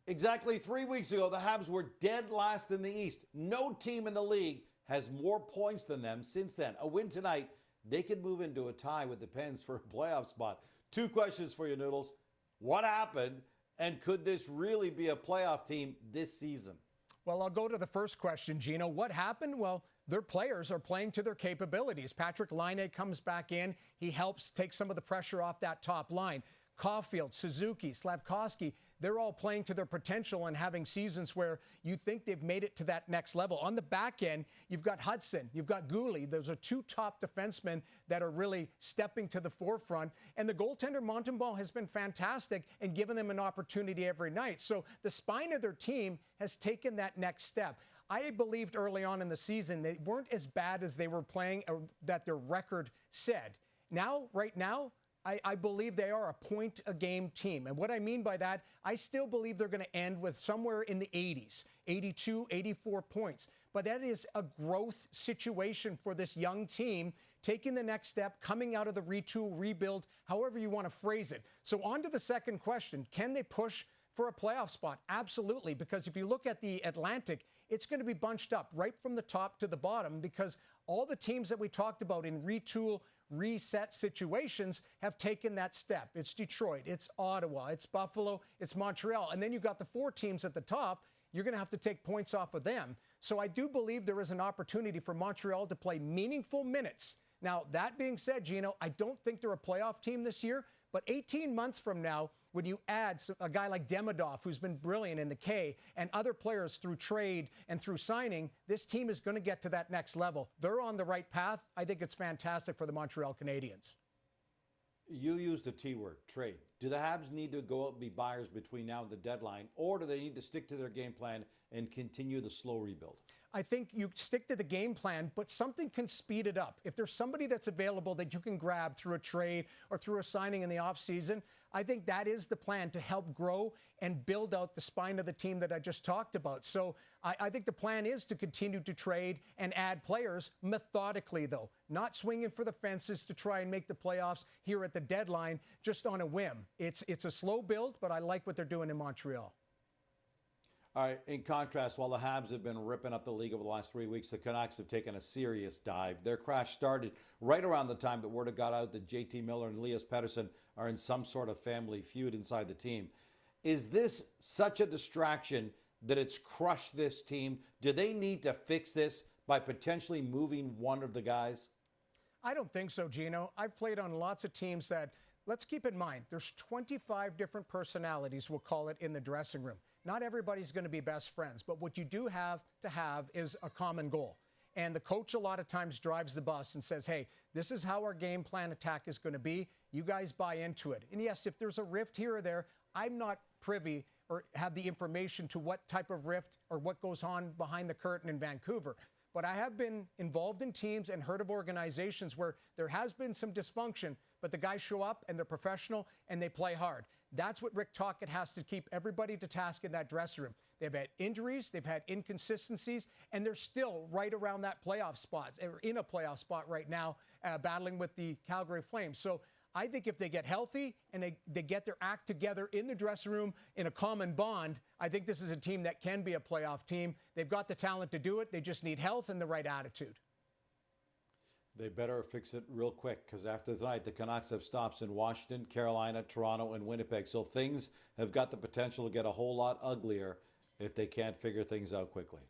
Exactly 3 weeks ago, the Habs were dead last in the East. No team in the league has more points than them since then. A win tonight, they could move into a tie with the Pens for a playoff spot. Two questions for you, Noodles. What happened, and could this really be a playoff team this season? Well, I'll go to the first question, Gino. What happened? Well, their players are playing to their capabilities. Patrick Laine comes back in. He helps take some of the pressure off that top line. Caulfield, Suzuki, Slavkovsky, they're all playing to their potential and having seasons where you think they've made it to that next level. On the back end, you've got Hudson, you've got Gooley. Those are two top defensemen that are really stepping to the forefront. And the goaltender, Montembeault, has been fantastic and given them an opportunity every night. So the spine of their team has taken that next step. I believed early on in the season they weren't as bad as they were playing, or that their record said. Now, right now, I believe they are a point-a-game team. And what I mean by that, I still believe they're going to end with somewhere in the 80s, 82, 84 points. But that is a growth situation for this young team, taking the next step, coming out of the retool, rebuild, however you want to phrase it. So on to the second question. Can they push for a playoff spot? Absolutely, because if you look at the Atlantic, it's going to be bunched up right from the top to the bottom, because all the teams that we talked about in retool, reset situations have taken that step. It's Detroit, it's Ottawa, it's Buffalo, it's Montreal. And then you've got the four teams at the top. You're going to have to take points off of them. So I do believe there is an opportunity for Montreal to play meaningful minutes. Now, that being said, Gino, I don't think they're a playoff team this year. But 18 months from now, when you add a guy like Demidov, who's been brilliant in the K, and other players through trade and through signing, this team is going to get to that next level. They're on the right path. I think it's fantastic for the Montreal Canadiens. You used the T word, trade. Do the Habs need to go out and be buyers between now and the deadline, or do they need to stick to their game plan and continue the slow rebuild? I think you stick to the game plan, but something can speed it up. If there's somebody that's available that you can grab through a trade or through a signing in the offseason, I think that is the plan to help grow and build out the spine of the team that I just talked about. So I think the plan is to continue to trade and add players methodically, though, not swinging for the fences to try and make the playoffs here at the deadline just on a whim. It's a slow build, but I like what they're doing in Montreal. All right, in contrast, while the Habs have been ripping up the league over the last 3 weeks, the Canucks have taken a serious dive. Their crash started right around the time that word had got out that JT Miller and Elias Pettersson are in some sort of family feud inside the team. Is this such a distraction that it's crushed this team? Do they need to fix this by potentially moving one of the guys? I don't think so, Gino. I've played on lots of teams that, let's keep in mind, there's 25 different personalities, we'll call it, in the dressing room. Not everybody's going to be best friends, but what you do have to have is a common goal. And the coach a lot of times drives the bus and says, hey, this is how our game plan attack is going to be. You guys buy into it. And yes, if there's a rift here or there, I'm not privy or have the information to what type of rift or what goes on behind the curtain in Vancouver. But I have been involved in teams and heard of organizations where there has been some dysfunction, but the guys show up and they're professional and they play hard. That's what Rick Tocchet has to keep everybody to task in that dressing room. They've had injuries, they've had inconsistencies, and they're still right around that playoff spot, or in a playoff spot right now, battling with the Calgary Flames. So I think if they get healthy and they get their act together in the dressing room in a common bond, I think this is a team that can be a playoff team. They've got the talent to do it. They just need health and the right attitude. They better fix it real quick, because after tonight, the Canucks have stops in Washington, Carolina, Toronto, and Winnipeg. So things have got the potential to get a whole lot uglier if they can't figure things out quickly.